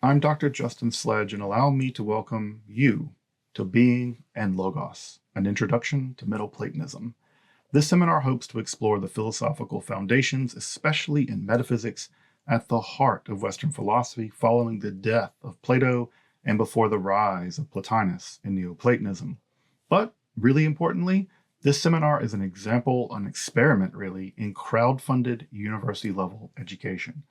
I'm Dr. Justin Sledge, and allow me to welcome you to Being and Logos, an introduction to Middle-Platonism. This seminar hopes to explore the philosophical foundations, especially in metaphysics, at the heart of Western philosophy following the death of Plato and before the rise of Plotinus in Neo-Platonism. But really importantly, this seminar is an example, an experiment really, in crowd-funded university-level education.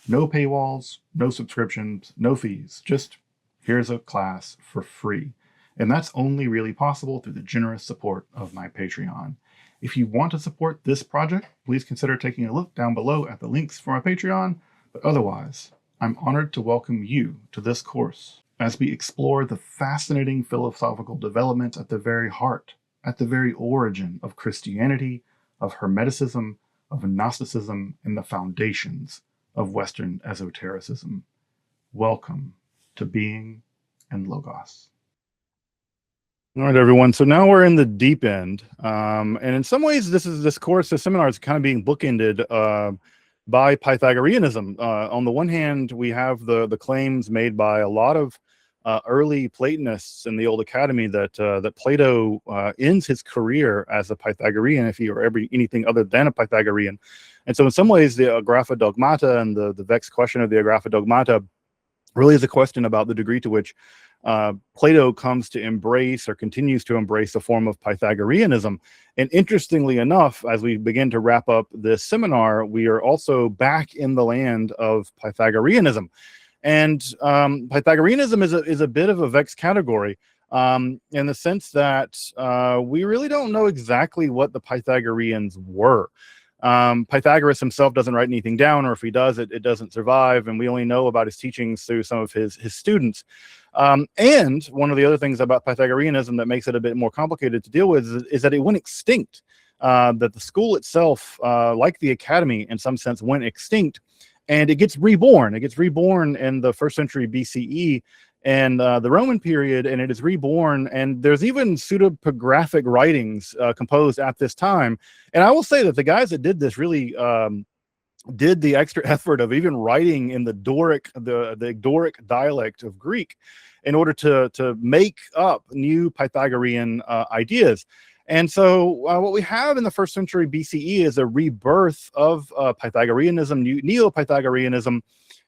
No paywalls, no subscriptions, no fees, just here's a class for free. And that's only really possible through the generous support of my Patreon. If you want to support this project, please consider taking a look down below at the links for my Patreon. But otherwise, I'm honored to welcome you to this course as we explore the fascinating philosophical developments at the very heart, at the very origin of Christianity, of Hermeticism, of Gnosticism, and the foundations of Western Esotericism. Welcome to Being and Logos. All right, everyone. So now we're in the deep end, and in some ways, this seminar is kind of being bookended by Pythagoreanism. On the one hand, we have the claims made by a lot of early Platonists in the Old Academy that Plato ends his career as a Pythagorean if he were ever anything other than a Pythagorean. And so in some ways, the Agrapha Dogmata and the vexed question of the Agrapha Dogmata really is a question about the degree to which Plato comes to embrace or continues to embrace a form of Pythagoreanism. And interestingly enough, as we begin to wrap up this seminar, we are also back in the land of Pythagoreanism. And Pythagoreanism is a bit of a vexed category in the sense that we really don't know exactly what the Pythagoreans were. Pythagoras himself doesn't write anything down, or if he does, it doesn't survive, and we only know about his teachings through some of his students. And one of the other things about Pythagoreanism that makes it a bit more complicated to deal with is that it went extinct, that the school itself, like the academy in some sense, went extinct, and it gets reborn. It gets reborn in the 1st century BCE and the Roman period, and it is reborn, and there's even pseudepigraphic writings composed at this time. And I will say that the guys that did this really did the extra effort of even writing in the Doric dialect of Greek in order to make up new Pythagorean ideas. And so what we have in the 1st century BCE is a rebirth of Pythagoreanism, Neo-Pythagoreanism,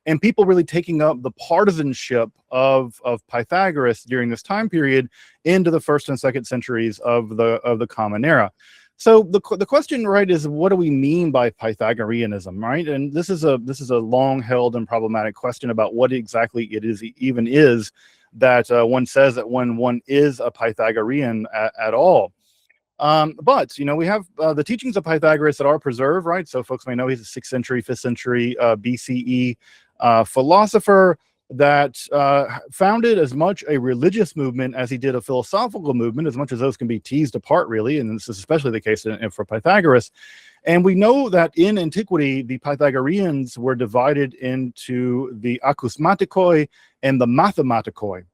and people really taking up the partisanship of Pythagoras during this time period into the 1st and 2nd centuries of the Common Era. So the question, right, is what do we mean by Pythagoreanism, right? And this is a long-held and problematic question about what exactly it is that one says that one is a Pythagorean at all. But we have the teachings of Pythagoras that are preserved, right? So folks may know he's a 6th century, 5th century BCE philosopher that founded as much a religious movement as he did a philosophical movement, as much as those can be teased apart, really. And this is especially the case for Pythagoras. And we know that in antiquity, the Pythagoreans were divided into the akousmatikoi and the mathematikoi.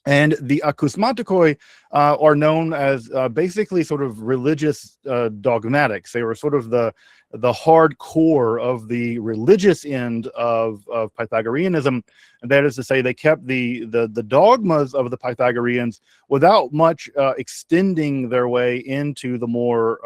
And the akousmatikoi are known as basically sort of religious dogmatics. They were sort of the hardcore of the religious end of Pythagoreanism. And that is to say, they kept the dogmas of the Pythagoreans without much extending their way into the more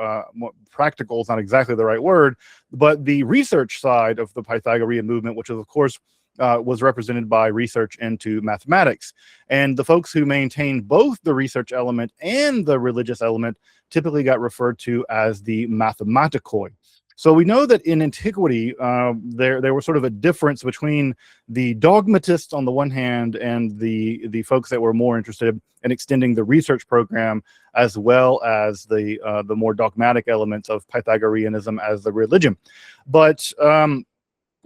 practical, is not exactly the right word, but the research side of the Pythagorean movement, which is, of course, was represented by research into mathematics. And the folks who maintained both the research element and the religious element typically got referred to as the mathematikoi. So we know that in antiquity, there was sort of a difference between the dogmatists on the one hand and the folks that were more interested in extending the research program, as well as the more dogmatic elements of Pythagoreanism as the religion. But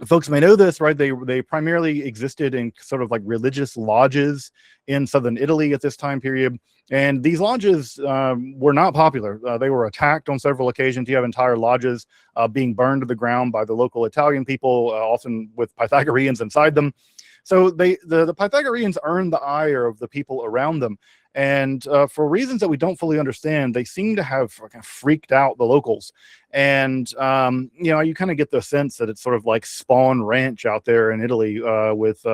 folks may know this, right? They primarily existed in sort of like religious lodges in southern Italy at this time period. And these lodges were not popular. They were attacked on several occasions. You have entire lodges being burned to the ground by the local Italian people, often with Pythagoreans inside them. So the Pythagoreans earned the ire of the people around them. And for reasons that we don't fully understand, they seem to have kind of freaked out the locals. And, you kind of get the sense that it's sort of like Spawn Ranch out there in Italy with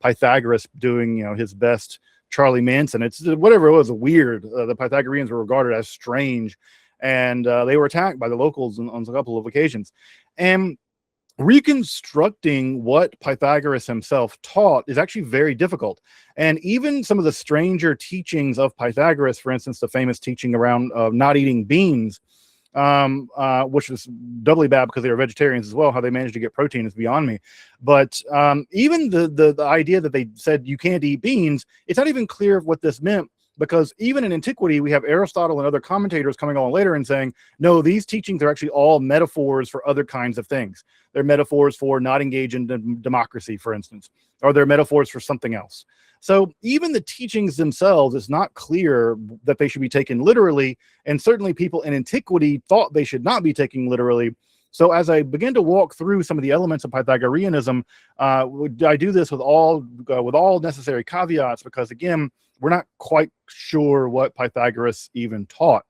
Pythagoras doing, his best Charlie Manson. It's whatever it was, weird. The Pythagoreans were regarded as strange, and they were attacked by the locals on a couple of occasions. And reconstructing what Pythagoras himself taught is actually very difficult. And even some of the stranger teachings of Pythagoras, for instance, the famous teaching around not eating beans, which was doubly bad because they were vegetarians as well. How they managed to get protein is beyond me. But even the idea that they said you can't eat beans, it's not even clear what this meant, because even in antiquity, we have Aristotle and other commentators coming along later and saying, no, these teachings are actually all metaphors for other kinds of things. They're metaphors for not engage in democracy, for instance, or they're metaphors for something else. So even the teachings themselves, it's not clear that they should be taken literally, and certainly people in antiquity thought they should not be taken literally. So as I begin to walk through some of the elements of Pythagoreanism, I do this with all necessary caveats, because again, we're not quite sure what Pythagoras even taught.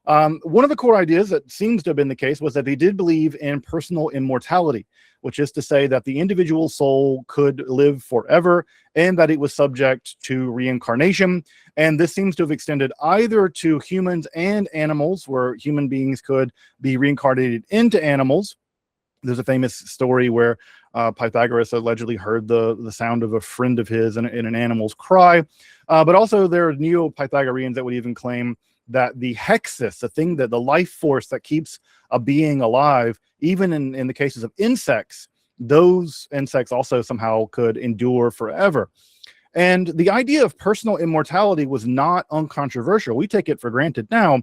One of the core ideas that seems to have been the case was that they did believe in personal immortality, which is to say that the individual soul could live forever and that it was subject to reincarnation. And this seems to have extended either to humans and animals, where human beings could be reincarnated into animals. There's a famous story where Pythagoras allegedly heard the sound of a friend of his in an animal's cry. But also there are Neo-Pythagoreans that would even claim that the hexis, the life force that keeps a being alive, even in the cases of insects, those insects also somehow could endure forever. And the idea of personal immortality was not uncontroversial. We take it for granted now,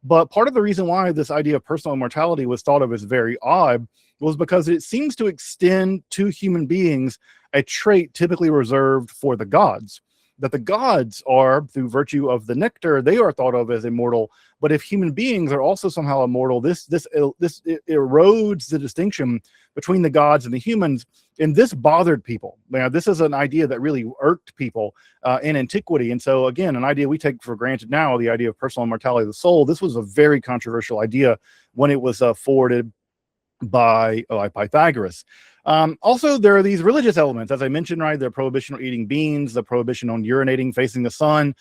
but part of the reason why this idea of personal immortality was thought of as very odd was because it seems to extend to human beings a trait typically reserved for the gods. That the gods are, through virtue of the nectar, they are thought of as immortal. But if human beings are also somehow immortal, this erodes the distinction between the gods and the humans. And this bothered people. Now, this is an idea that really irked people in antiquity. And so, again, an idea we take for granted now, the idea of personal immortality of the soul, this was a very controversial idea when it was forwarded by Pythagoras. Also, there are these religious elements, as I mentioned, right? The prohibition on eating beans, the prohibition on urinating facing the sun.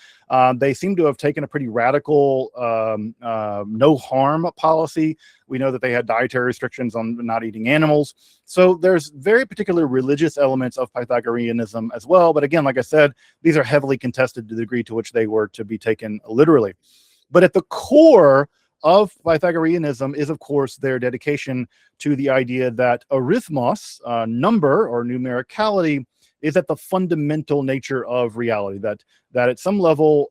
They seem to have taken a pretty radical no harm policy. We know that they had dietary restrictions on not eating animals. So there's very particular religious elements of Pythagoreanism as well. But again, like I said, these are heavily contested to the degree to which they were to be taken literally. But at the core of Pythagoreanism is, of course, their dedication to the idea that arithmos, number or numericality, is at the fundamental nature of reality. That at some level,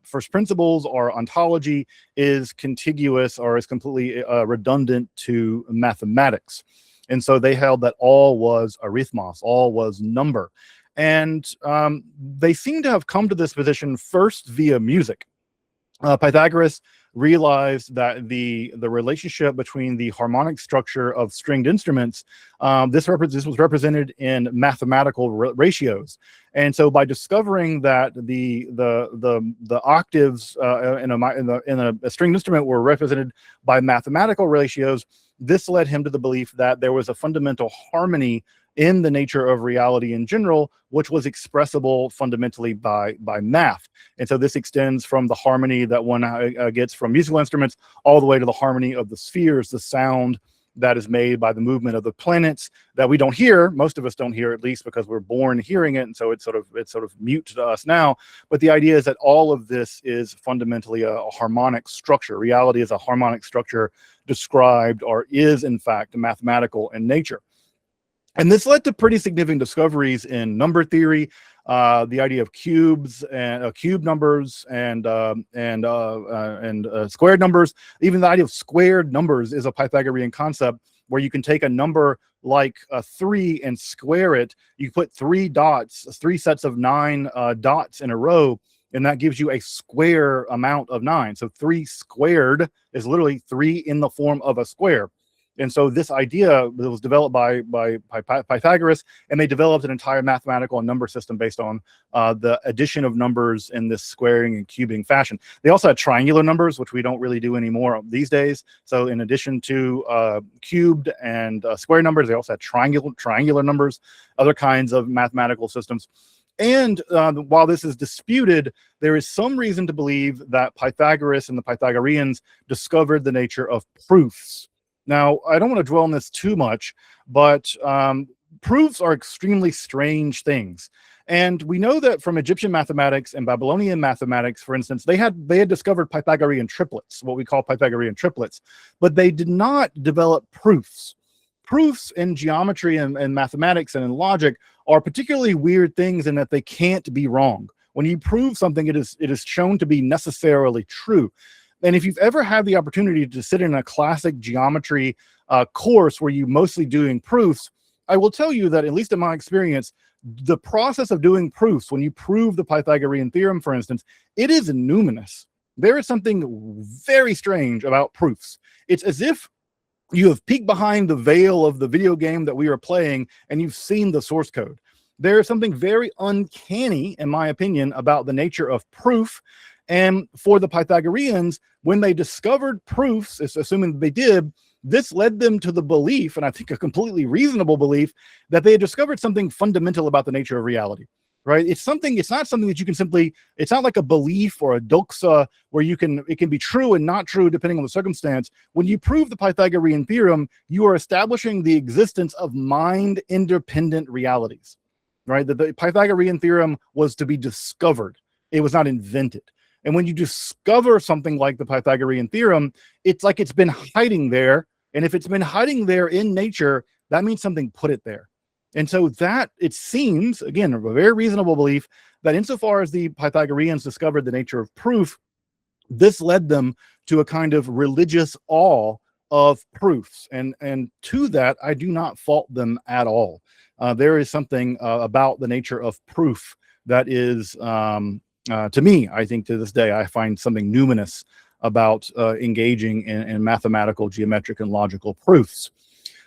first principles or ontology is contiguous or is completely redundant to mathematics. And so they held that all was arithmos, all was number. And they seem to have come to this position first via music. Pythagoras realized that the relationship between the harmonic structure of stringed instruments, this was represented in mathematical ratios. And so by discovering that the octaves in a stringed instrument were represented by mathematical ratios, this led him to the belief that there was a fundamental harmony in the nature of reality in general, which was expressible fundamentally by math. And so this extends from the harmony that one gets from musical instruments all the way to the harmony of the spheres, the sound that is made by the movement of the planets that we don't hear. Most of us don't hear, at least because we're born hearing it, and so it's sort of mute to us now. But the idea is that all of this is fundamentally a harmonic structure. Reality is a harmonic structure described, or is in fact mathematical in nature. And this led to pretty significant discoveries in number theory, the idea of cubes and cube numbers and squared numbers. Even the idea of squared numbers is a Pythagorean concept, where you can take a number like 3 and square it. You put 3 dots, 3 sets of 9 dots in a row, and that gives you a square amount of 9. So 3 squared is literally 3 in the form of a square. And so this idea was developed by Pythagoras, and they developed an entire mathematical and number system based on the addition of numbers in this squaring and cubing fashion. They also had triangular numbers, which we don't really do anymore these days. So in addition to cubed and square numbers, they also had triangular numbers, other kinds of mathematical systems. And while this is disputed, there is some reason to believe that Pythagoras and the Pythagoreans discovered the nature of proofs. Now, I don't want to dwell on this too much, but proofs are extremely strange things. And we know that from Egyptian mathematics and Babylonian mathematics, for instance, they had discovered Pythagorean triplets, what we call Pythagorean triplets, but they did not develop proofs. Proofs in geometry and mathematics and in logic are particularly weird things in that they can't be wrong. When you prove something, it is shown to be necessarily true. And if you've ever had the opportunity to sit in a classic geometry course where you're mostly doing proofs, I will tell you that, at least in my experience, the process of doing proofs, when you prove the Pythagorean theorem, for instance, it is numinous. There is something very strange about proofs. It's as if you have peeked behind the veil of the video game that we are playing and you've seen the source code. There is something very uncanny, in my opinion, about the nature of proof. And for the Pythagoreans, when they discovered proofs, assuming they did, this led them to the belief, and I think a completely reasonable belief, that they had discovered something fundamental about the nature of reality, right? It's not something that you can simply, it's not like a belief or a doxa where it can be true and not true depending on the circumstance. When you prove the Pythagorean theorem, you are establishing the existence of mind-independent realities, right? The Pythagorean theorem was to be discovered. It was not invented. And when you discover something like the Pythagorean theorem, it's like it's been hiding there. And if it's been hiding there in nature, that means something put it there. And so that, it seems, again, a very reasonable belief that insofar as the Pythagoreans discovered the nature of proof, this led them to a kind of religious awe of proofs. And to that, I do not fault them at all. There is something about the nature of proof that is, to me, I think to this day, I find something numinous about engaging in mathematical, geometric, and logical proofs.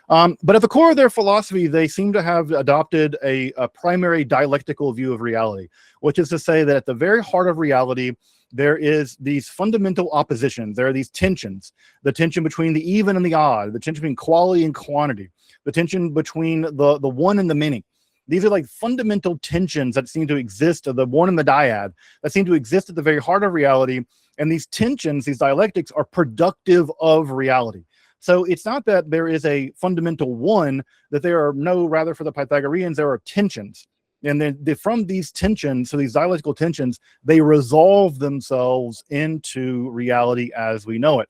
But at the core of their philosophy, they seem to have adopted a primary dialectical view of reality, which is to say that at the very heart of reality, there is these fundamental oppositions. There are these tensions, the tension between the even and the odd, the tension between quality and quantity, the tension between the one and the many. These are like fundamental tensions that seem to exist, the one and the dyad, that seem to exist at the very heart of reality. And these tensions, these dialectics, are productive of reality. So it's not that there is a fundamental one, that there are no, rather for the Pythagoreans, there are tensions. And then from these tensions, so these dialectical tensions, they resolve themselves into reality as we know it.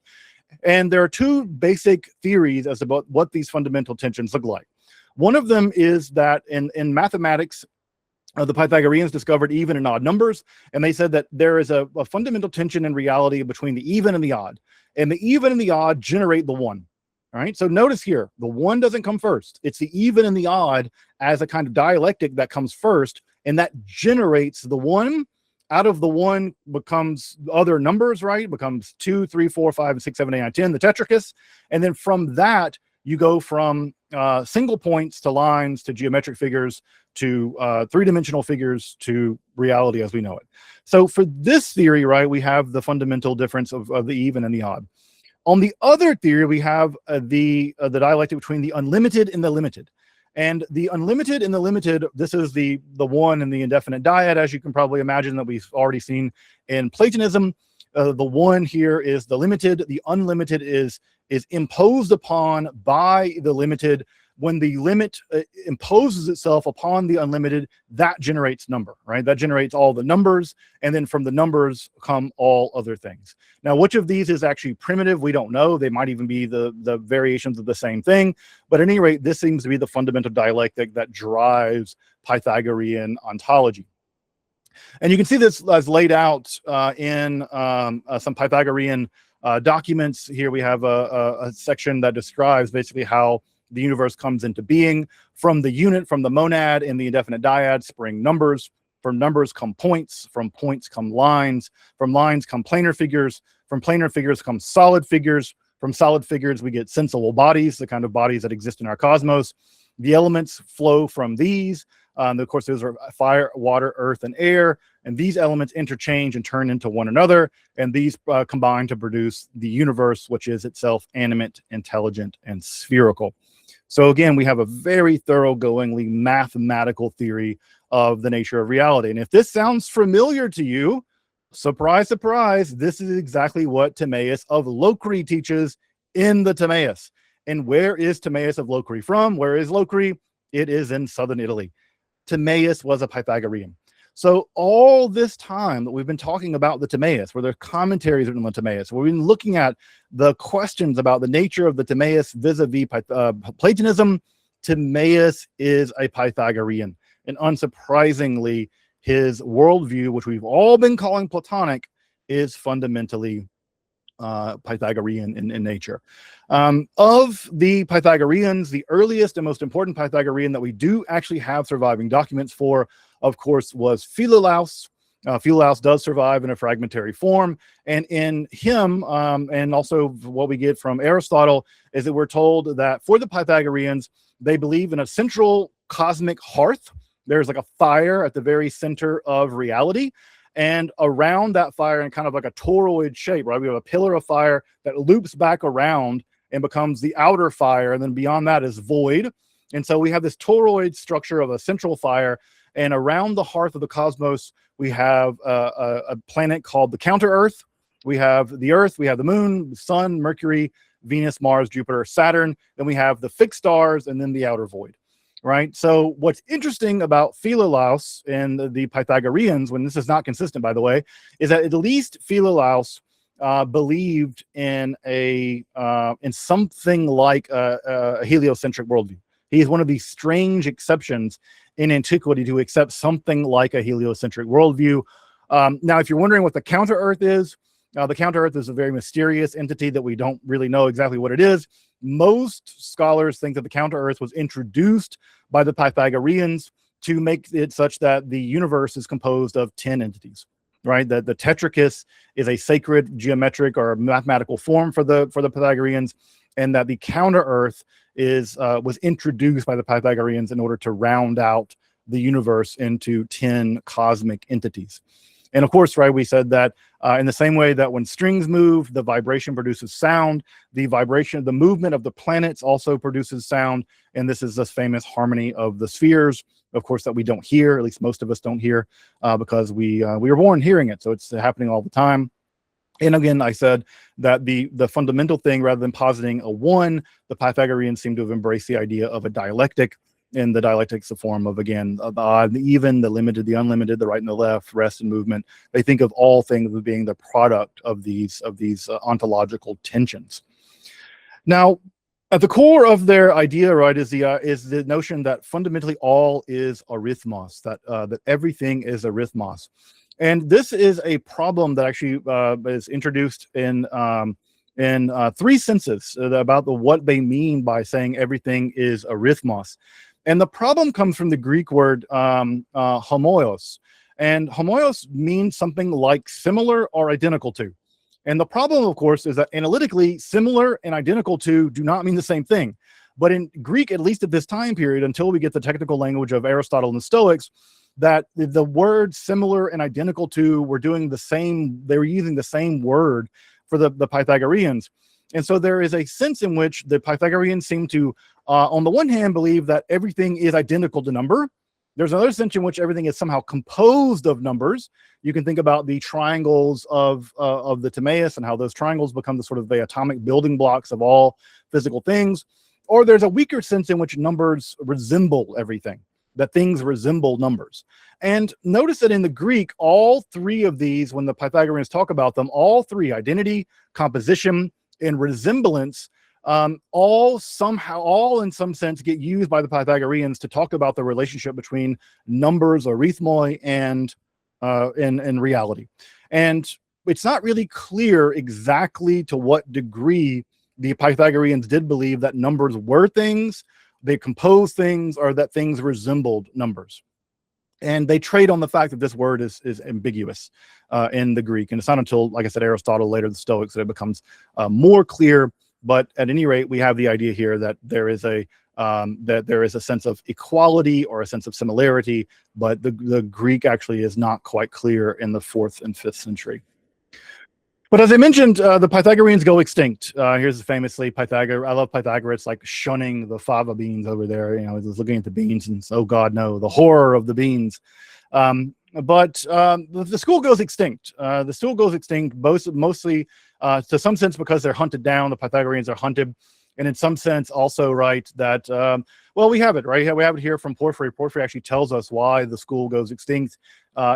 And there are two basic theories as to what these fundamental tensions look like. One of them is that in mathematics, the Pythagoreans discovered even and odd numbers, and they said that there is a fundamental tension in reality between the even and the odd. And the even and the odd generate the one. All right, so notice here, the one doesn't come first. It's the even and the odd as a kind of dialectic that comes first, and that generates the one. Out of the one becomes other numbers, right? It becomes 2, 3, 4, 5, 6, 7, 8, 9, 10, the tetrachus. And then from that, you go from single points to lines to geometric figures to three-dimensional figures to reality as we know it. So for this theory, right, we have the fundamental difference of the even and the odd. On the other theory, we have the dialectic between the unlimited and the limited. And the unlimited and the limited, this is the one and the indefinite dyad, as you can probably imagine, that we've already seen in Platonism. The one here is the limited. The unlimited is imposed upon by the limited. When the limit imposes itself upon the unlimited, that generates number, right? That generates all the numbers, and then from the numbers come all other things. Now, which of these is actually primitive, we don't know. They might even be the variations of the same thing. But at any rate, this seems to be the fundamental dialectic that drives Pythagorean ontology. And you can see this as laid out in some Pythagorean documents. Here we have a section that describes basically how the universe comes into being. From the unit, from the monad in the indefinite dyad, spring numbers. From numbers come points. From points come lines. From lines come planar figures. From planar figures come solid figures. From solid figures, we get sensible bodies, the kind of bodies that exist in our cosmos. The elements flow from these. Of course, those are fire, water, earth, and air. And these elements interchange and turn into one another. And these combine to produce the universe, which is itself animate, intelligent, and spherical. So again, we have a very thoroughgoingly mathematical theory of the nature of reality. And if this sounds familiar to you, surprise, surprise, this is exactly what Timaeus of Locri teaches in the Timaeus. And where is Timaeus of Locri from? Where is Locri? It is in southern Italy. Timaeus was a Pythagorean. So all this time that we've been talking about the Timaeus, where there are commentaries written on the Timaeus, where we've been looking at the questions about the nature of the Timaeus vis-a-vis Platonism, Timaeus is a Pythagorean. And unsurprisingly, his worldview, which we've all been calling Platonic, is fundamentally Pythagorean in nature. Of the Pythagoreans, the earliest and most important Pythagorean that we do actually have surviving documents for, of course, was Philolaus. Philolaus does survive in a fragmentary form, and in him, and also what we get from Aristotle, is that we're told that for the Pythagoreans, they believe in a central cosmic hearth. There's like a fire at the very center of reality, and around that fire, in kind of like a toroid shape, right? We have a pillar of fire that loops back around and becomes the outer fire, and then beyond that is void. And so we have this toroid structure of a central fire, and around the hearth of the cosmos, we have a planet called the counter-Earth. We have the Earth, we have the Moon, the Sun, Mercury, Venus, Mars, Jupiter, Saturn. Then we have the fixed stars, and then the outer void. Right. So what's interesting about Philolaus and the Pythagoreans, when this is not consistent, by the way, is that at least Philolaus believed in something like a heliocentric worldview. He is one of these strange exceptions in antiquity to accept something like a heliocentric worldview. Now, if you're wondering what the counter-Earth is, the counter-Earth is a very mysterious entity that we don't really know exactly what it is. Most scholars think that the counter-Earth was introduced by the Pythagoreans to make it such that the universe is composed of 10 entities, right? That the tetrachus is a sacred geometric or mathematical form for the Pythagoreans, and that the counter-Earth was introduced by the Pythagoreans in order to round out the universe into 10 cosmic entities. And of course, right, we said that in the same way that when strings move, the vibration produces sound, the movement of the planets also produces sound. And this is this famous harmony of the spheres, of course, that we don't hear, at least most of us don't hear, because we were born hearing it. So it's happening all the time. And again, I said that the fundamental thing, rather than positing a one, the Pythagoreans seem to have embraced the idea of a dialectic. And the dialectic's the form of, again, the odd, the even, the limited, the unlimited, the right and the left, rest and movement. They think of all things as being the product of these ontological tensions. Now, at the core of their idea, right, is the notion that fundamentally all is arithmos, that everything is arithmos. And this is a problem that actually is introduced in three senses about what they mean by saying everything is arithmos. And the problem comes from the Greek word homoios. And homoios means something like similar or identical to. And the problem, of course, is that analytically, similar and identical to do not mean the same thing. But in Greek, at least at this time period, until we get the technical language of Aristotle and the Stoics, that the word similar and identical to were doing the same, they were using the same word for the Pythagoreans. And so there is a sense in which the Pythagoreans seem to, on the one hand, believe that everything is identical to number. There's another sense in which everything is somehow composed of numbers. You can think about the triangles of the Timaeus and how those triangles become the sort of the atomic building blocks of all physical things. Or there's a weaker sense in which numbers resemble everything, that things resemble numbers. And notice that in the Greek, all three of these, when the Pythagoreans talk about them, all three, identity, composition, and resemblance, all in some sense get used by the Pythagoreans to talk about the relationship between numbers, arithmoi, and reality. And it's not really clear exactly to what degree the Pythagoreans did believe that numbers were things, they composed things, or that things resembled numbers. And they trade on the fact that this word is ambiguous in the Greek. And it's not until, like I said, Aristotle, later the Stoics, that it becomes more clear But at any rate, we have the idea here that there is a sense of equality or a sense of similarity, but the Greek actually is not quite clear in the 4th and 5th century. But as I mentioned, the Pythagoreans go extinct. Here's famously Pythagoras. I love Pythagoras, like shunning the fava beans over there. You know, he's looking at the beans and oh God, no, the horror of the beans. But the school goes extinct. The school goes extinct mostly to some sense because they're hunted down. The Pythagoreans are hunted. And in some sense also, right, that, well, we have it, right? We have it here from Porphyry. Porphyry actually tells us why the school goes extinct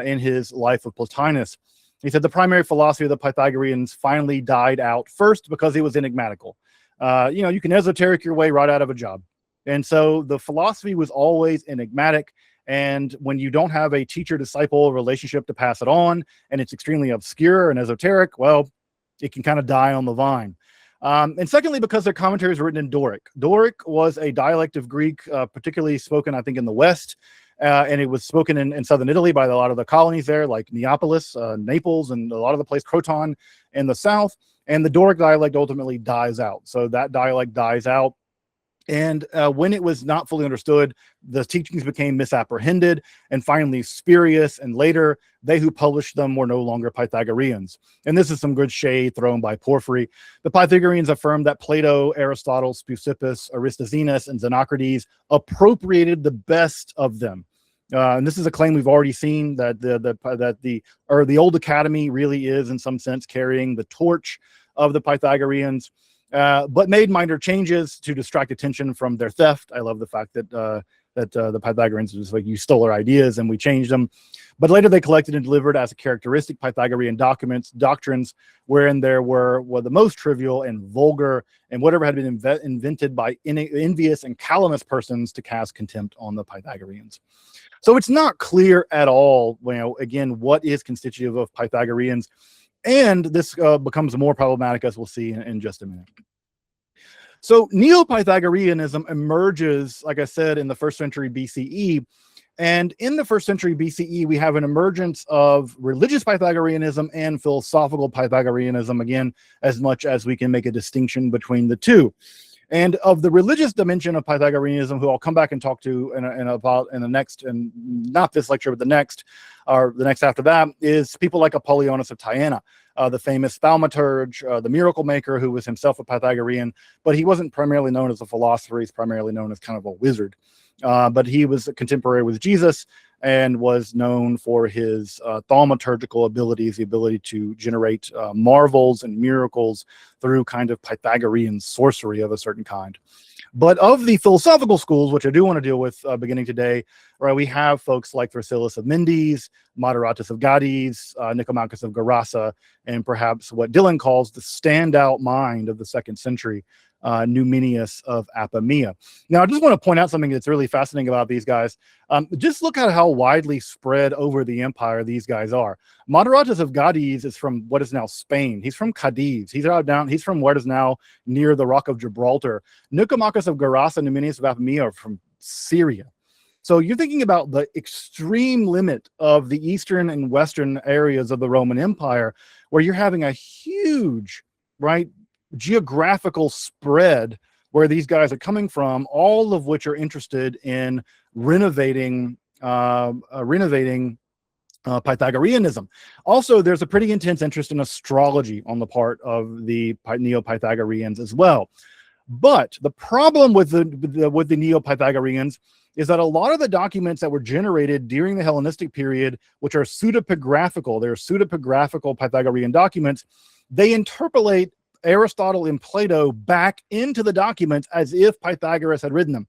in his Life of Plotinus. He said the primary philosophy of the Pythagoreans finally died out, first because it was enigmatical. You know, you can esoteric your way right out of a job. And so the philosophy was always enigmatic. And when you don't have a teacher-disciple relationship to pass it on, and it's extremely obscure and esoteric, well, it can kind of die on the vine. And secondly, because their commentaries were written in Doric. Doric was a dialect of Greek, particularly spoken, I think, in the West. And it was spoken in southern Italy by a lot of the colonies there, like Neapolis, Naples, and a lot of the place, Croton in the south. And the Doric dialect ultimately dies out. So that dialect dies out. And when it was not fully understood, the teachings became misapprehended and finally spurious. And later, they who published them were no longer Pythagoreans. And this is some good shade thrown by Porphyry. The Pythagoreans affirmed that Plato, Aristotle, Speusippus, Aristoxenus, and Xenocrates appropriated the best of them. And this is a claim we've already seen, that the old academy really is, in some sense, carrying the torch of the Pythagoreans. But made minor changes to distract attention from their theft. I love the fact that the Pythagoreans was like, you stole our ideas and we changed them. But later they collected and delivered as a characteristic Pythagorean doctrines, wherein there were the most trivial and vulgar and whatever had been invented by envious and calumnious persons to cast contempt on the Pythagoreans. So it's not clear at all, you know, again, what is constitutive of Pythagoreans. And this becomes more problematic, as we'll see in just a minute. So Neo-Pythagoreanism emerges, like I said, in the 1st century BCE. And in the 1st century BCE, we have an emergence of religious Pythagoreanism and philosophical Pythagoreanism, again, as much as we can make a distinction between the two. And of the religious dimension of Pythagoreanism, who I'll come back and talk to in the next, and not this lecture, but the next, or the next after that, is people like Apollonius of Tyana, the famous thaumaturge, the miracle maker, who was himself a Pythagorean, but he wasn't primarily known as a philosopher. He's primarily known as kind of a wizard. But he was a contemporary with Jesus and was known for his thaumaturgical abilities, the ability to generate marvels and miracles through kind of Pythagorean sorcery of a certain kind. But of the philosophical schools, which I do want to deal with beginning today, right, we have folks like Thrasyllus of Mendes, Moderatus of Gades, Nicomachus of Gerasa, and perhaps what Dylan calls the standout mind of the 2nd century, Numenius of Apamea. Now, I just want to point out something that's really fascinating about these guys. Just look at how widely spread over the empire these guys are. Moderatus of Gades is from what is now Spain. He's from Cadiz. He's from what is now near the Rock of Gibraltar. Nicomachus of Gerasa and Numenius of Apamea are from Syria. So you're thinking about the extreme limit of the eastern and western areas of the Roman Empire, where you're having a huge, right, geographical spread where these guys are coming from, all of which are interested in renovating Pythagoreanism. Also, there's a pretty intense interest in astrology on the part of the Neo-Pythagoreans as well. But the problem with the Neo-Pythagoreans is that a lot of the documents that were generated during the Hellenistic period, which are pseudepigraphical, they're pseudepigraphical Pythagorean documents, they interpolate Aristotle and Plato back into the documents as if Pythagoras had written them.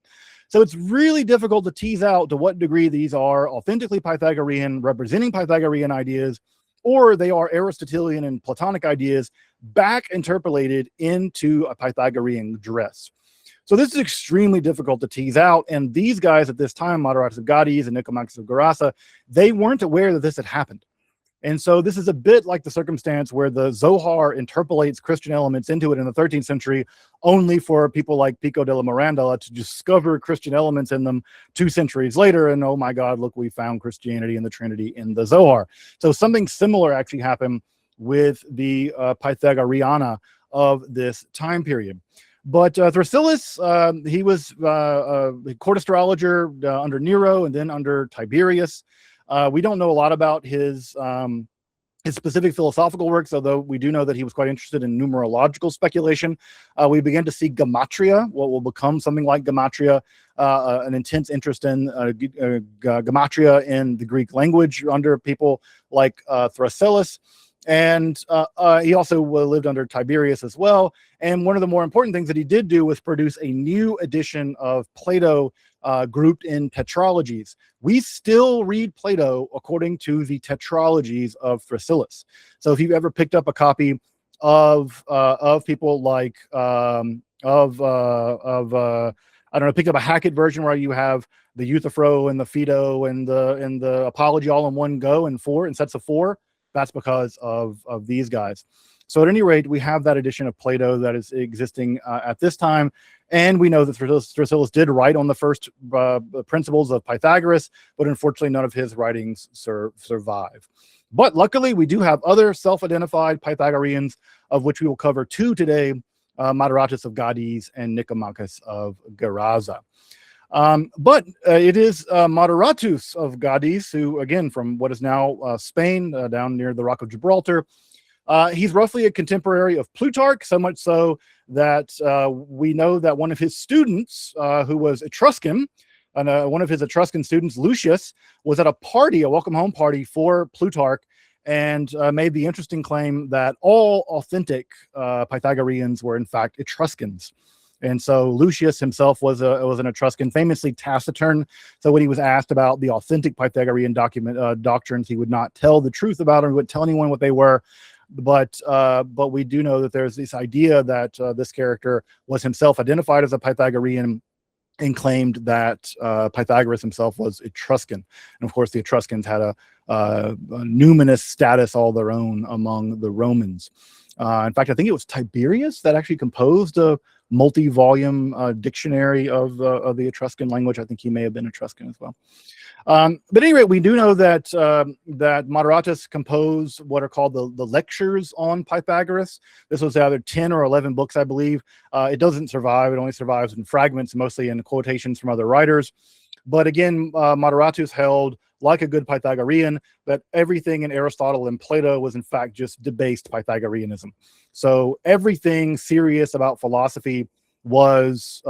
So it's really difficult to tease out to what degree these are authentically Pythagorean, representing Pythagorean ideas, or they are Aristotelian and Platonic ideas back interpolated into a Pythagorean dress. So this is extremely difficult to tease out. And these guys at this time, Moderatus of Gades and Nicomachus of Gerasa, they weren't aware that this had happened. And so this is a bit like the circumstance where the Zohar interpolates Christian elements into it in the 13th century, only for people like Pico della Mirandola to discover Christian elements in them 2 centuries later. And oh my God, look, we found Christianity and the Trinity in the Zohar. So something similar actually happened with the Pythagoreana of this time period. But Thrasyllus, he was a court astrologer under Nero and then under Tiberius. We don't know a lot about his specific philosophical works, although we do know that he was quite interested in numerological speculation. We began to see gematria, what will become something like gematria, an intense interest in gematria in the Greek language under people like Thrasyllus. And he also lived under Tiberius as well. And one of the more important things that he did do was produce a new edition of Plato grouped in tetralogies. We still read Plato according to the tetralogies of Thrasyllus. So if you've ever picked up a copy of people like I don't know, pick up a Hackett version where you have the Euthyphro and the Phaedo and the Apology all in one go in sets of four, that's because of these guys. So at any rate, we have that edition of Plato that is existing at this time. And we know that Thrasyllus did write on the first principles of Pythagoras, but unfortunately none of his writings survive. But luckily, we do have other self-identified Pythagoreans, of which we will cover two today, Moderatus of Gades and Nicomachus of Gerasa. But it is Moderatus of Gades, who, again, from what is now Spain, down near the Rock of Gibraltar, he's roughly a contemporary of Plutarch, so much so that we know that one of his students, who was Etruscan, and one of his Etruscan students, Lucius, was at a party, a welcome home party for Plutarch, and made the interesting claim that all authentic Pythagoreans were in fact Etruscans. And so Lucius himself was an Etruscan, famously taciturn. So when he was asked about the authentic Pythagorean doctrines, he would not tell the truth about them. He wouldn't tell anyone what they were. But we do know that there's this idea that this character was himself identified as a Pythagorean and claimed that Pythagoras himself was Etruscan. And of course, the Etruscans had a numinous status all their own among the Romans. In fact, I think it was Tiberius that actually composed a multi-volume dictionary of the Etruscan language. I think he may have been Etruscan as well. But anyway, we do know that that Moderatus composed what are called the lectures on Pythagoras. This was either 10 or 11 books, I believe. It doesn't survive. It only survives in fragments, mostly in quotations from other writers. But again, Moderatus held, like a good Pythagorean, that everything in Aristotle and Plato was in fact just debased Pythagoreanism. So everything serious about philosophy was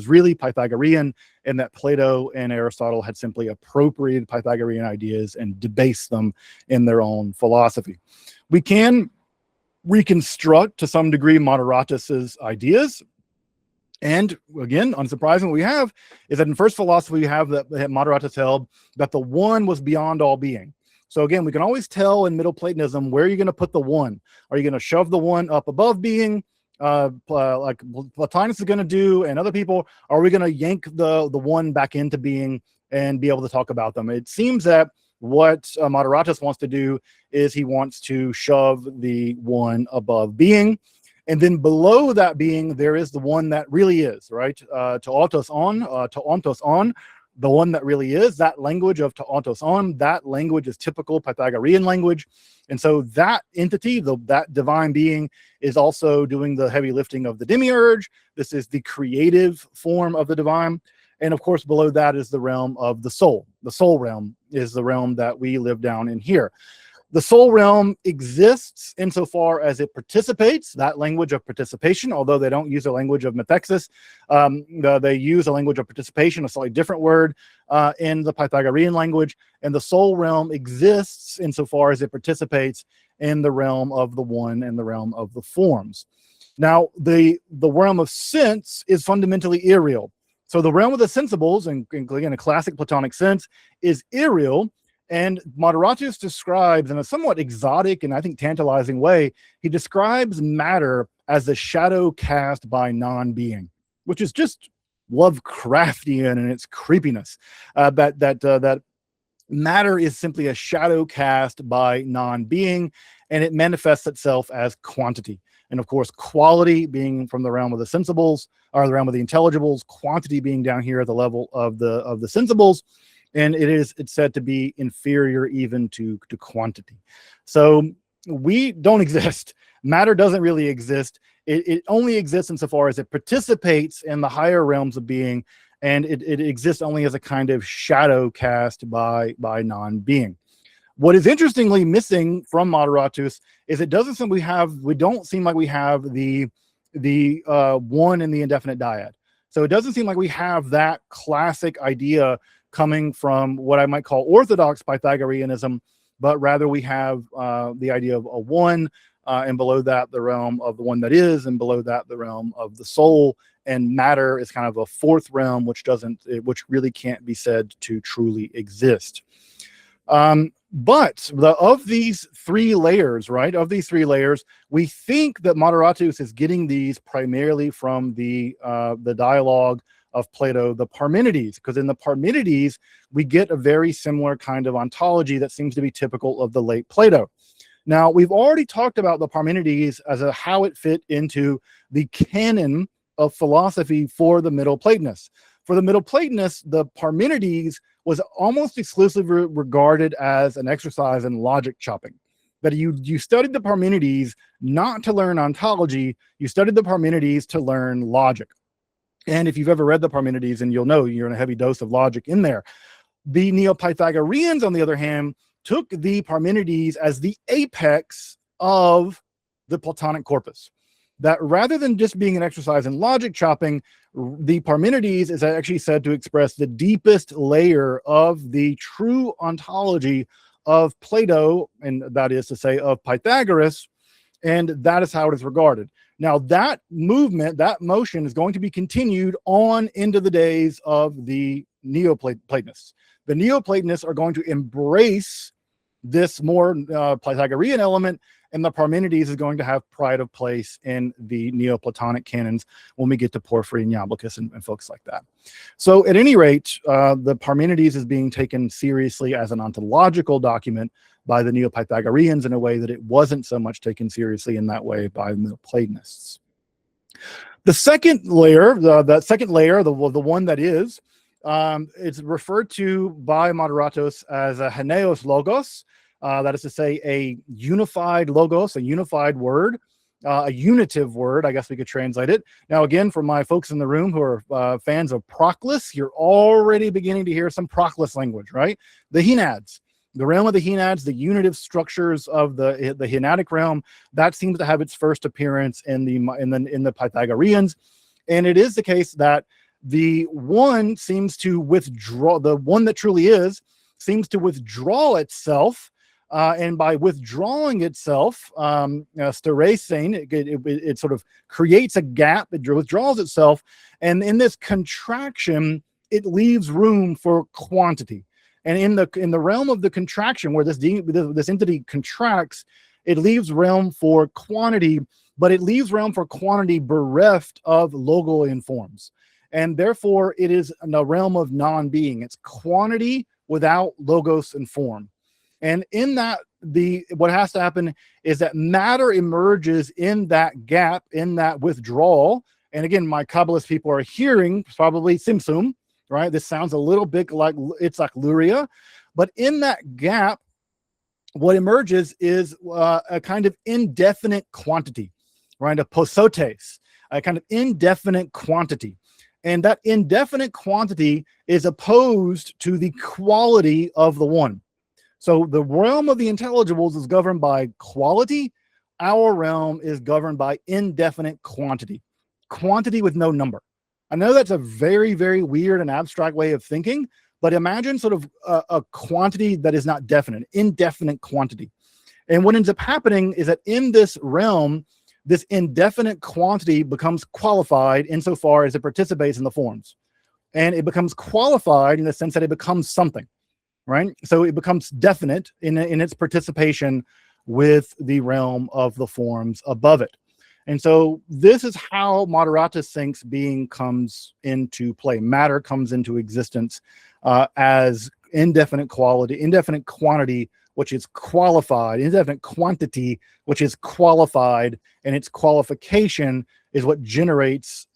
really Pythagorean, and that Plato and Aristotle had simply appropriated Pythagorean ideas and debased them in their own philosophy. We can reconstruct to some degree Moderatus's ideas. And again, unsurprisingly, what we have is that in first philosophy, we have that Moderatus held that the one was beyond all being. So again, we can always tell in Middle-Platonism where you're going to put the one. Are you going to shove the one up above being, like Plotinus is going to do, and other people? Are we going to yank the one back into being and be able to talk about them? It seems that what Moderatus wants to do is he wants to shove the one above being. And then below that being, there is the one that really is, right? To ontos on, the one that really is, that language of to ontos on, that language is typical Pythagorean language. And so that entity, that divine being, is also doing the heavy lifting of the demiurge. This is the creative form of the divine. And of course, below that is the realm of the soul. The soul realm is the realm that we live down in here. The soul realm exists insofar as it participates, that language of participation, although they don't use a language of methexis. They use a language of participation, a slightly different word in the Pythagorean language. And the soul realm exists insofar as it participates in the realm of the one and the realm of the forms. Now, the realm of sense is fundamentally irreal. So the realm of the sensibles, and in a classic Platonic sense, is irreal. And Moderatus describes, in a somewhat exotic and I think tantalizing way, he describes matter as the shadow cast by non-being, which is just Lovecraftian in its creepiness. That matter is simply a shadow cast by non-being, and it manifests itself as quantity. And of course, quality being from the realm of the sensibles, or the realm of the intelligibles, quantity being down here at the level of the sensibles. And it's said to be inferior even to quantity. So we don't exist. Matter doesn't really exist. it only exists insofar as it participates in the higher realms of being, and it exists only as a kind of shadow cast by non-being. What is interestingly missing from Moderatus is it doesn't seem we don't seem like we have the one in the indefinite dyad. So it doesn't seem like we have that classic idea coming from what I might call orthodox Pythagoreanism, but rather we have the idea of a one, and below that the realm of the one that is, and below that the realm of the soul, and matter is kind of a fourth realm which really can't be said to truly exist. But of these three layers, right, we think that Moderatus is getting these primarily from the dialogue of Plato, the Parmenides, because in the Parmenides we get a very similar kind of ontology that seems to be typical of the late Plato. Now, we've already talked about the Parmenides as how it fit into the canon of philosophy for the Middle-Platonists. For the Middle-Platonists, the Parmenides was almost exclusively regarded as an exercise in logic chopping. That you studied the Parmenides not to learn ontology, you studied the Parmenides to learn logic. And if you've ever read the Parmenides, and you'll know you're in a heavy dose of logic in there. The Neo-Pythagoreans, on the other hand, took the Parmenides as the apex of the Platonic corpus. That rather than just being an exercise in logic chopping, the Parmenides is actually said to express the deepest layer of the true ontology of Plato, and that is to say of Pythagoras, and that is how it is regarded. Now that movement, that motion is going to be continued on into the days of the Neo-Platonists. The Neo-Platonists are going to embrace this more Pythagorean element, and the Parmenides is going to have pride of place in the Neoplatonic canons when we get to Porphyry and Iamblichus and folks like that. So at any rate, the Parmenides is being taken seriously as an ontological document by the Neo-Pythagoreans in a way that it wasn't so much taken seriously in that way by the Middle-Platonists. The second layer, the one that is, it's referred to by Moderatus as a Heneos Logos, that is to say a unified logos, a unified word, a unitive word, I guess we could translate it. Now, again, for my folks in the room who are fans of Proclus, you're already beginning to hear some Proclus language, right? The Henads, the realm of the Henads, the unitive structures of the Henadic realm, that seems to have its first appearance in the Pythagoreans. And it is the case that the one seems to withdraw, the one that truly is, seems to withdraw itself. And by withdrawing itself, steresein, it sort of creates a gap, it withdraws itself, and in this contraction, it leaves room for quantity. And in the realm of the contraction, where this entity contracts, it leaves realm for quantity, but it leaves realm for quantity bereft of logoin forms. And therefore, it is in the realm of non-being. It's quantity without logos and form. And in that, what has to happen is that matter emerges in that gap, in that withdrawal. And again, my Kabbalist people are hearing probably Simsum, right? This sounds a little bit like it's like Luria, but in that gap, what emerges is a kind of indefinite quantity, right? A posotes, a kind of indefinite quantity. And that indefinite quantity is opposed to the quality of the one. So the realm of the intelligibles is governed by quality. Our realm is governed by indefinite quantity, quantity with no number. I know that's a very, very weird and abstract way of thinking, but imagine sort of a quantity that is not definite, indefinite quantity. And what ends up happening is that in this realm, this indefinite quantity becomes qualified insofar as it participates in the forms. And it becomes qualified in the sense that it becomes something. Right? So it becomes definite in its participation with the realm of the forms above it. And so this is how Moderatus thinks being comes into play. Matter comes into existence as indefinite quality, indefinite quantity, which is qualified, indefinite quantity, which is qualified, and its qualification is what generates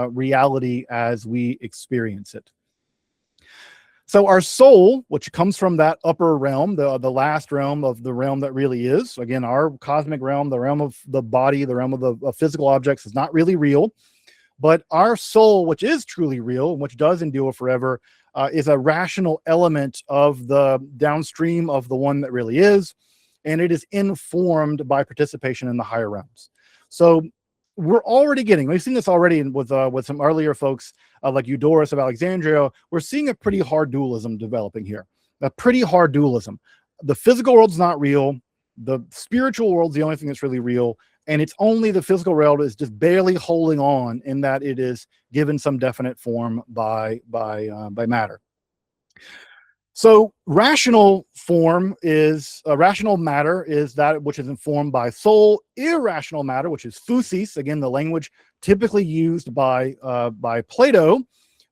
reality as we experience it. So our soul, which comes from that upper realm, the last realm of the realm that really is, again, our cosmic realm, the realm of the body, the realm of physical objects, is not really real. But our soul, which is truly real, and which does endure forever, is a rational element of the downstream of the one that really is, and it is informed by participation in the higher realms. So we're already getting, we've seen this already with some earlier folks like Eudorus of Alexandria. We're seeing a pretty hard dualism developing here, a pretty hard dualism. The physical world's not real. The spiritual world's the only thing that's really real. And it's only the physical realm is just barely holding on in that it is given some definite form by matter. So rational matter is that which is informed by soul. Irrational matter, which is physis, again, the language typically used by Plato.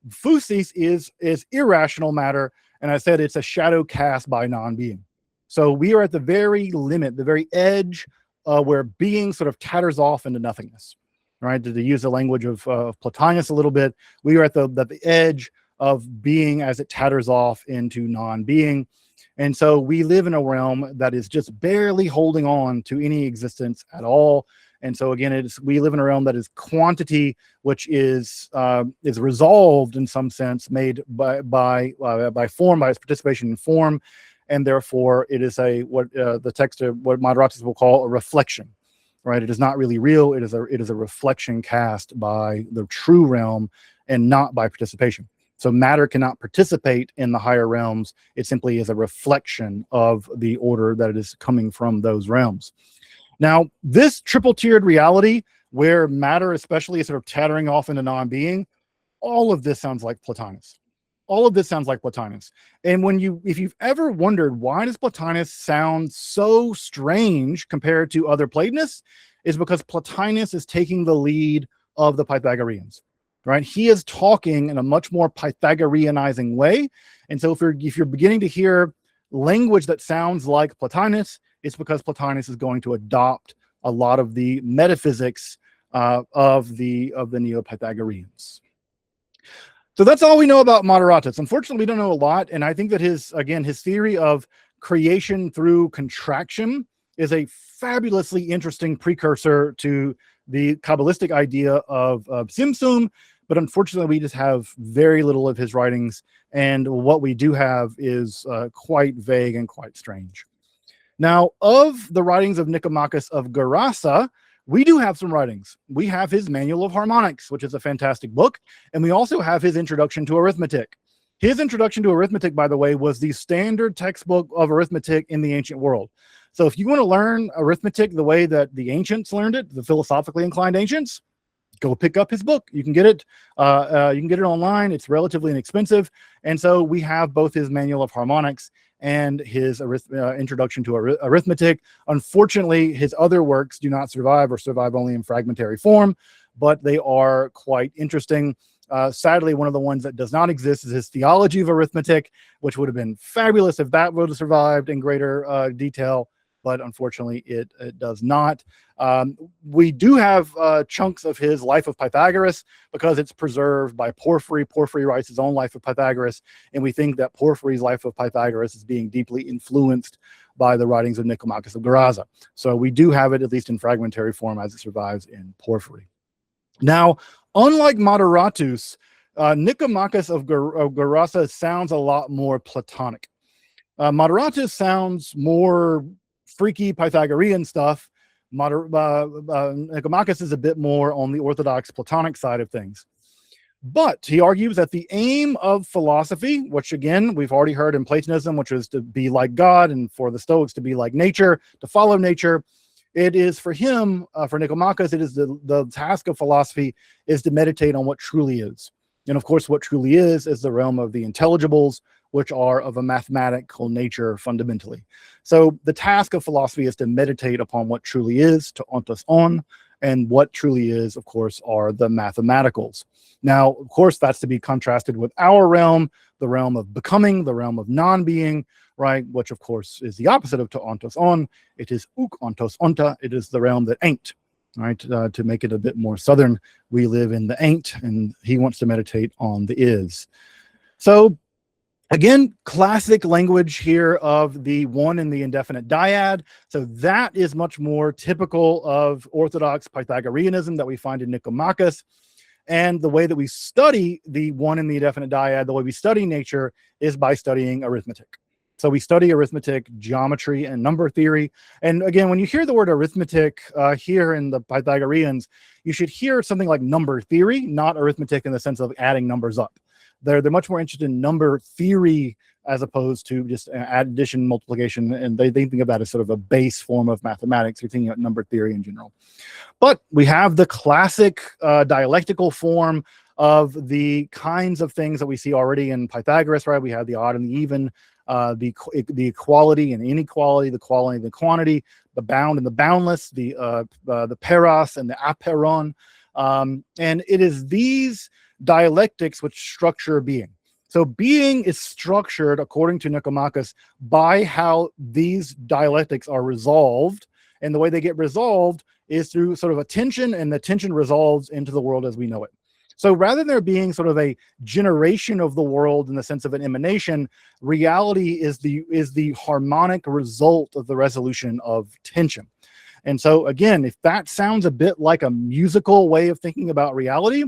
Physis is irrational matter, and I said it's a shadow cast by non-being. So we are at the very limit, the very edge where being sort of tatters off into nothingness, right? To use the language of Plotinus a little bit, we are at the edge of being as it tatters off into non-being. And so we live in a realm that is just barely holding on to any existence at all. And so again, we live in a realm that is quantity, which is resolved in some sense, made by form, by its participation in form. And therefore it is what Moderatus will call a reflection, right? It is not really real. It is a reflection cast by the true realm and not by participation. So matter cannot participate in the higher realms. It simply is a reflection of the order that it is coming from those realms. Now, this triple-tiered reality where matter especially is sort of tattering off into non-being, all of this sounds like Plotinus. All of this sounds like Plotinus. And if you've ever wondered why does Plotinus sound so strange compared to other Platonists, is because Plotinus is taking the lead of the Pythagoreans. Right, he is talking in a much more Pythagoreanizing way, and so if you're beginning to hear language that sounds like Plotinus, it's because Plotinus is going to adopt a lot of the metaphysics of the Neo-Pythagoreans. So that's all we know about Moderatus. Unfortunately, we don't know a lot, and I think that his theory of creation through contraction is a fabulously interesting precursor to the Kabbalistic idea of Tzimtzum. But unfortunately, we just have very little of his writings, and what we do have is quite vague and quite strange. Now, of the writings of Nicomachus of Gerasa, we do have some writings. We have his Manual of Harmonics, which is a fantastic book, and we also have his Introduction to Arithmetic. His Introduction to Arithmetic, by the way, was the standard textbook of arithmetic in the ancient world. So if you want to learn arithmetic the way that the ancients learned it, the philosophically inclined ancients, go pick up his book. You can get it. You can get it online. It's relatively inexpensive. And so we have both his Manual of Harmonics and his Introduction to Arithmetic. Unfortunately, his other works do not survive, or survive only in fragmentary form, but they are quite interesting. Sadly, one of the ones that does not exist is his Theology of Arithmetic, which would have been fabulous if that would have survived in greater detail. But unfortunately, it does not. We do have chunks of his Life of Pythagoras because it's preserved by Porphyry. Porphyry writes his own Life of Pythagoras, and we think that Porphyry's Life of Pythagoras is being deeply influenced by the writings of Nicomachus of Gerasa. So we do have it, at least in fragmentary form, as it survives in Porphyry. Now, unlike Moderatus, Nicomachus of Gerasa sounds a lot more Platonic. Moderatus sounds more freaky Pythagorean stuff. Nicomachus is a bit more on the orthodox Platonic side of things. But he argues that the aim of philosophy, which again, we've already heard in Platonism, which is to be like God, and for the Stoics to be like nature, to follow nature, it is for him, for Nicomachus, it is the task of philosophy is to meditate on what truly is. And of course, what truly is the realm of the intelligibles, which are of a mathematical nature fundamentally. So the task of philosophy is to meditate upon what truly is, to ontos on, and what truly is, of course, are the mathematicals. Now, of course, that's to be contrasted with our realm, the realm of becoming, the realm of non-being, right? Which, of course, is the opposite of to ontos on. It is uk ontos onta. It is the realm that ain't, right? To make it a bit more southern, we live in the ain't, and he wants to meditate on the is. So Again, classic language here of the one and the indefinite dyad. So that is much more typical of orthodox Pythagoreanism that we find in Nicomachus. And the way that we study the one and the indefinite dyad, the way we study nature, is by studying arithmetic. So we study arithmetic, geometry, and number theory. And again, when you hear the word arithmetic here in the Pythagoreans, you should hear something like number theory, not arithmetic in the sense of adding numbers up. They're much more interested in number theory as opposed to just addition, multiplication, and they think of that as sort of a base form of mathematics. You're thinking about number theory in general. But we have the classic dialectical form of the kinds of things that we see already in Pythagoras, right? We have the odd and the even, the equality and inequality, the quality and the quantity, the bound and the boundless, the peros and the aperon. And it is these dialectics which structure being. So being is structured, according to Nicomachus, by how these dialectics are resolved. And the way they get resolved is through sort of a tension, and the tension resolves into the world as we know it. So rather than there being sort of a generation of the world in the sense of an emanation, reality is the harmonic result of the resolution of tension. And so again, if that sounds a bit like a musical way of thinking about reality,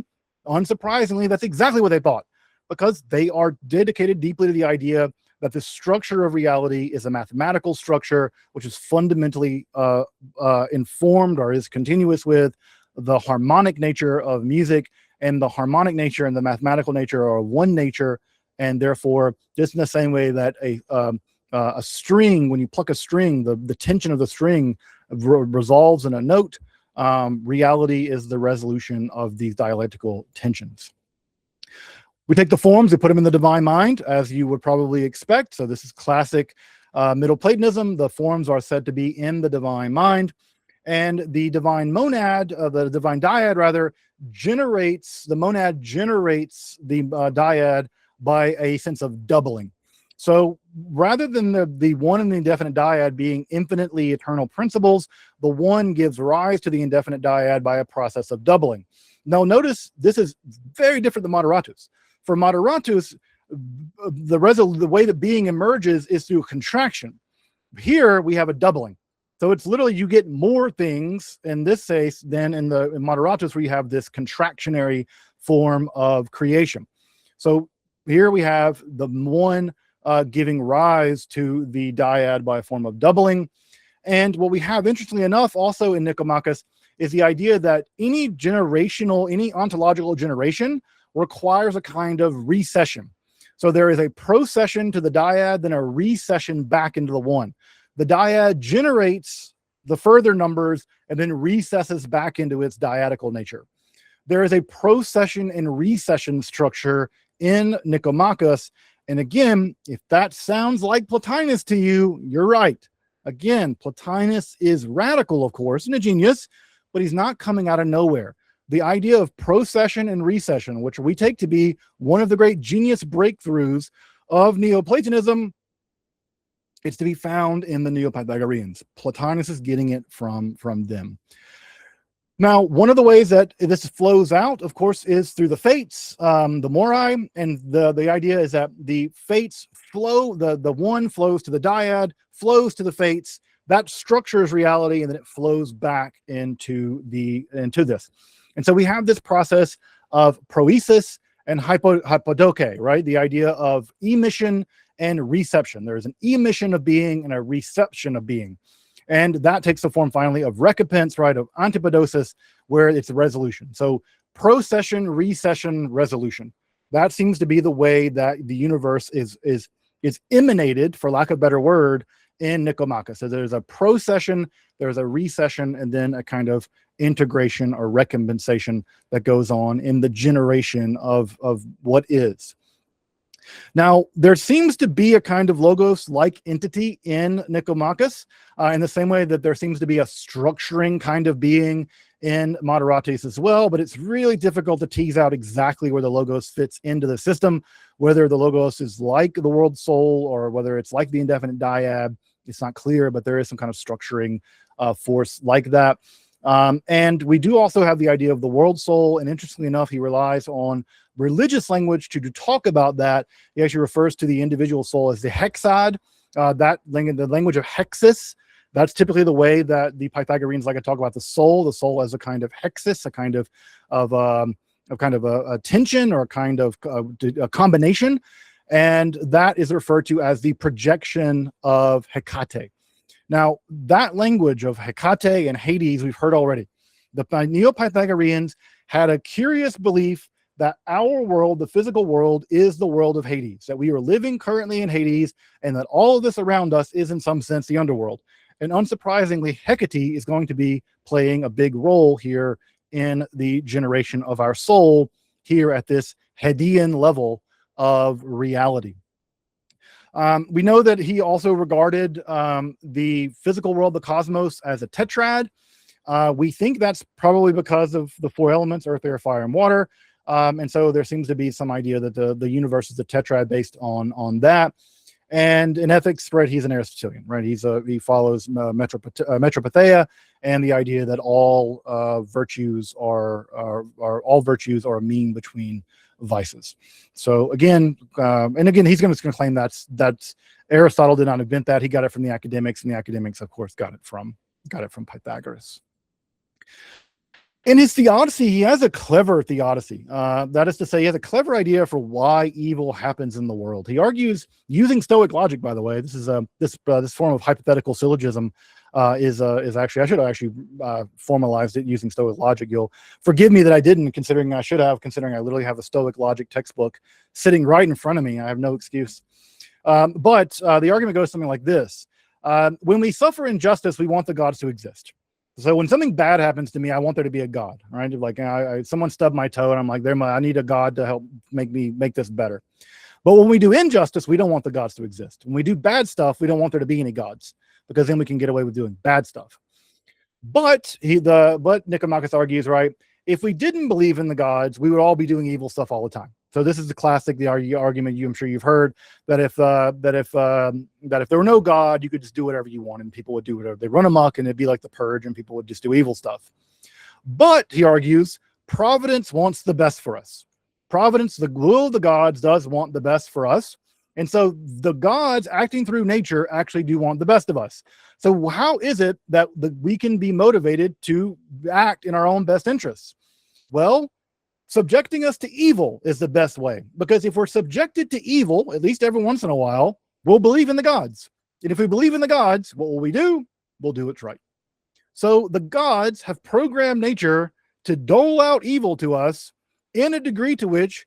unsurprisingly, that's exactly what they thought, because they are dedicated deeply to the idea that the structure of reality is a mathematical structure, which is fundamentally informed or is continuous with the harmonic nature of music, and the harmonic nature and the mathematical nature are one nature. And therefore, just in the same way that a string, when you pluck a string, the tension of the string resolves in a note, reality is the resolution of these dialectical tensions. We take the forms, we put them in the divine mind, as you would probably expect. So this is classic Middle-Platonism. The forms are said to be in the divine mind. And the divine monad, the divine dyad rather, the monad generates the dyad by a sense of doubling. So rather than the one and the indefinite dyad being infinitely eternal principles, the one gives rise to the indefinite dyad by a process of doubling. Now notice this is very different than Moderatus. For Moderatus, the way that being emerges is through contraction. Here we have a doubling. So it's literally you get more things in this case than in Moderatus, where you have this contractionary form of creation. So here we have the one giving rise to the dyad by a form of doubling. And what we have, interestingly enough, also in Nicomachus, is the idea that any ontological generation requires a kind of recession. So there is a procession to the dyad, then a recession back into the one. The dyad generates the further numbers and then recesses back into its dyadical nature. There is a procession and recession structure in Nicomachus. And again, if that sounds like Plotinus to you, you're right. Again, Plotinus is radical, of course, and a genius, but he's not coming out of nowhere. The idea of procession and recession, which we take to be one of the great genius breakthroughs of Neoplatonism, it's to be found in the Neo-Pythagoreans. Plotinus is getting it from them. Now, one of the ways that this flows out, of course, is through the fates, the mori, and the idea is that the fates flow, the one flows to the dyad, flows to the fates, that structures reality, and then it flows back into this. And so we have this process of proesis and hypodoke, right? The idea of emission and reception. There's an emission of being and a reception of being. And that takes the form finally of recompense, right? Of antipodosis, where it's a resolution. So procession, recession, resolution. That seems to be the way that the universe is emanated, for lack of a better word, in Nicomachus. So there's a procession, there's a recession, and then a kind of integration or recompensation that goes on in the generation of what is. Now, there seems to be a kind of logos-like entity in Nicomachus, in the same way that there seems to be a structuring kind of being in Moderatus as well, but it's really difficult to tease out exactly where the logos fits into the system, whether the logos is like the world soul or whether it's like the indefinite dyad. It's not clear, but there is some kind of structuring force like that. And we do also have the idea of the world soul. And interestingly enough, he relies on religious language to talk about that. He actually refers to the individual soul as the hexad, the language of hexis. That's typically the way that the Pythagoreans like to talk about the soul as a kind of hexis, a kind of a tension, or a kind of a combination. And that is referred to as the projection of Hecate. Now, that language of Hecate and Hades, we've heard already. The Neo-Pythagoreans had a curious belief that our world, the physical world, is the world of Hades, that we are living currently in Hades, and that all of this around us is in some sense the underworld. And unsurprisingly, Hecate is going to be playing a big role here in the generation of our soul here at this Hadean level of reality. We know that he also regarded the physical world, the cosmos, as a tetrad. We think that's probably because of the four elements, earth, air, fire, and water. And so there seems to be some idea that the universe is a tetrad based on that. And in ethics, right, he's an Aristotelian, right? He follows Metropatheia and the idea that all virtues are a mean between vices. So again, he's going to claim that's Aristotle did not invent that. He got it from the academics, and the academics, of course, got it from Pythagoras. In his theodicy, he has a clever theodicy. That is to say, he has a clever idea for why evil happens in the world. He argues using Stoic logic. By the way, this is this form of hypothetical syllogism is actually, I should have actually formalized it using Stoic logic. You'll forgive me that I didn't, considering I literally have a Stoic logic textbook sitting right in front of me. I have no excuse. But the argument goes something like this: when we suffer injustice, we want the gods to exist. So when something bad happens to me, I want there to be a god, right? Like someone stubbed my toe, and I'm like, I need a god to help make this better. But when we do injustice, we don't want the gods to exist. When we do bad stuff, we don't want there to be any gods, because then we can get away with doing bad stuff. But Nicomachus argues, right, if we didn't believe in the gods, we would all be doing evil stuff all the time. So this is the classic argument I'm sure you've heard, that if there were no God, you could just do whatever you want, and people would do whatever. They run amok, and it'd be like the purge, and people would just do evil stuff. But he argues, providence wants the best for us. Providence, the will of the gods, does want the best for us. And so the gods acting through nature actually do want the best of us. So how is it that we can be motivated to act in our own best interests? Well, subjecting us to evil is the best way, because if we're subjected to evil, at least every once in a while, we'll believe in the gods. And if we believe in the gods, what will we do? We'll do what's right. So the gods have programmed nature to dole out evil to us in a degree to which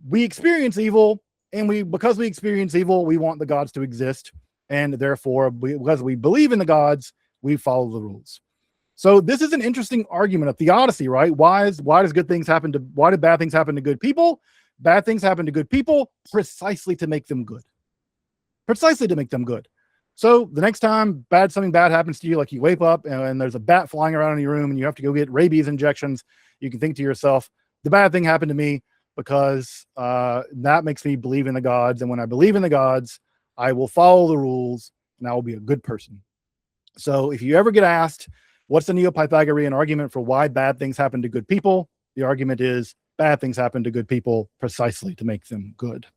we experience evil, and because we experience evil, we want the gods to exist. And therefore, because we believe in the gods, we follow the rules. So this is an interesting argument of theodicy, right? Why do bad things happen to good people? Bad things happen to good people precisely to make them good. Precisely to make them good. So the next time something bad happens to you, like you wake up and there's a bat flying around in your room and you have to go get rabies injections, you can think to yourself, the bad thing happened to me because that makes me believe in the gods. And when I believe in the gods, I will follow the rules and I will be a good person. So if you ever get asked, what's the Neo-Pythagorean argument for why bad things happen to good people? The argument is bad things happen to good people precisely to make them good.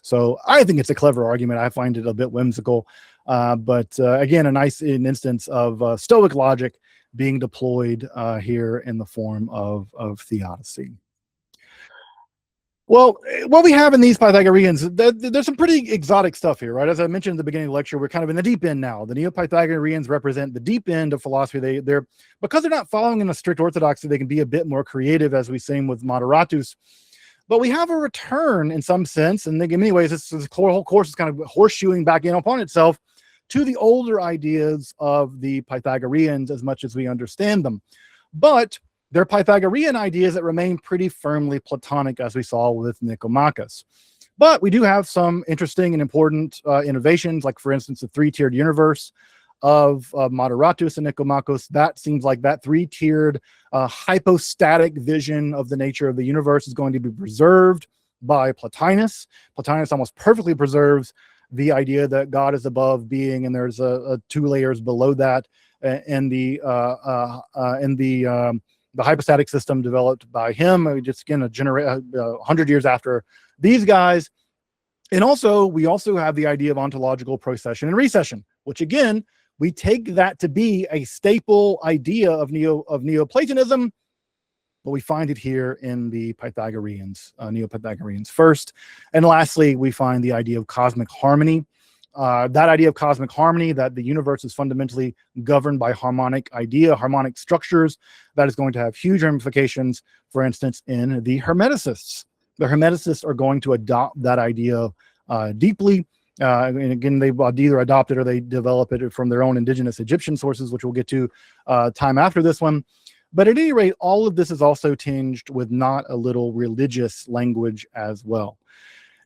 So I think it's a clever argument. I find it a bit whimsical, but again, a nice instance of Stoic logic being deployed here in the form of theodicy. Well, what we have in these Pythagoreans, there's some pretty exotic stuff here, right? As I mentioned at the beginning of the lecture, we're kind of in the deep end now. The Neo-Pythagoreans represent the deep end of philosophy. They're because they're not following in a strict orthodoxy, they can be a bit more creative, as we've seen with Moderatus. But we have a return in some sense, and in many ways, this whole course is kind of horseshoeing back in upon itself to the older ideas of the Pythagoreans as much as we understand them. But they're Pythagorean ideas that remain pretty firmly Platonic, as we saw with Nicomachus. But we do have some interesting and important innovations, like, for instance, the three-tiered universe of Moderatus and Nicomachus. That seems like that three-tiered hypostatic vision of the nature of the universe is going to be preserved by Plotinus. Plotinus almost perfectly preserves the idea that God is above being, and there's two layers below that. in the hypostatic system developed by him, just again 100 years after these guys. And also, we also have the idea of ontological procession and recession, which again, we take that to be a staple idea of Neoplatonism, but we find it here in the Pythagoreans, Neo-Pythagoreans first. And lastly, we find the idea of cosmic harmony. That idea of cosmic harmony, that the universe is fundamentally governed by harmonic structures, that is going to have huge ramifications, for instance, in the Hermeticists. The Hermeticists are going to adopt that idea deeply. And again, they either adopt it or they develop it from their own indigenous Egyptian sources, which we'll get to time after this one. But at any rate, all of this is also tinged with not a little religious language as well.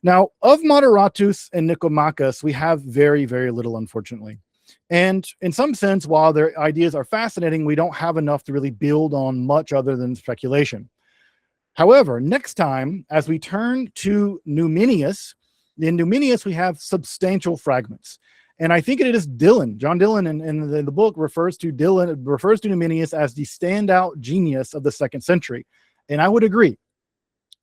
Now, of Moderatus and Nicomachus, we have very, very little, unfortunately. And in some sense, while their ideas are fascinating, we don't have enough to really build on much other than speculation. However, next time, as we turn to Numenius, in Numenius, we have substantial fragments. And I think it is Dylan, John Dylan in the book refers to Numenius as the standout genius of the 2nd century. And I would agree.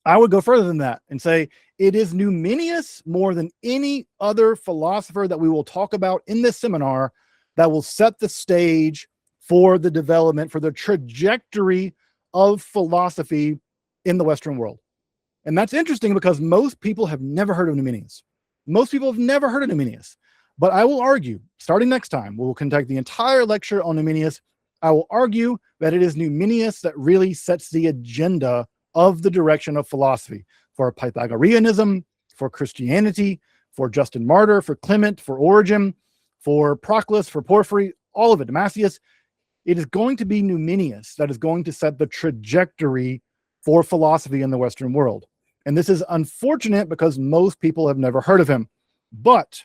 I would go further than that and say it is Numenius more than any other philosopher that we will talk about in this seminar that will set the stage for the development, for the trajectory of philosophy in the Western world. And that's interesting because most people have never heard of Numenius. Most people have never heard of Numenius. But I will argue, starting next time, we'll conduct the entire lecture on Numenius. I will argue that it is Numenius that really sets the agenda of the direction of philosophy for Pythagoreanism, for Christianity, for Justin Martyr, for Clement, for Origen, for Proclus, for Porphyry, all of it, Damascus. It is going to be Numenius that is going to set the trajectory for philosophy in the Western world. And this is unfortunate because most people have never heard of him. But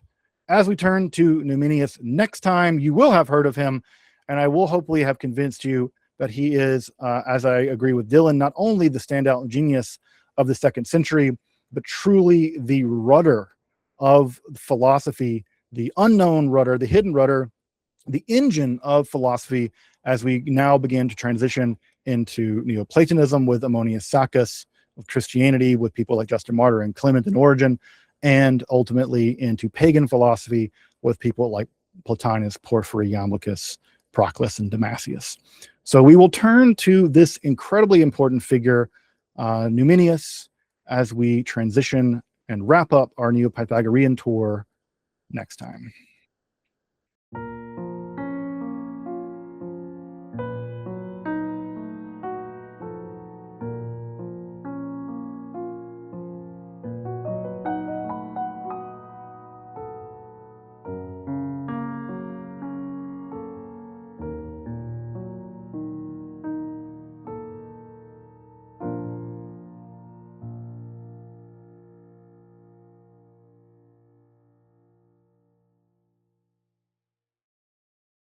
as we turn to Numenius next time, you will have heard of him, and I will hopefully have convinced you that he is, as I agree with Dylan, not only the standout genius of the 2nd century, but truly the rudder of philosophy, the unknown rudder, the hidden rudder, the engine of philosophy as we now begin to transition into Neoplatonism with Ammonius Saccas, of Christianity with people like Justin Martyr and Clement and Origen, and ultimately into pagan philosophy with people like Plotinus, Porphyry, Iamblichus, Proclus, and Damascus. So we will turn to this incredibly important figure, Numenius, as we transition and wrap up our Neo-Pythagorean tour next time.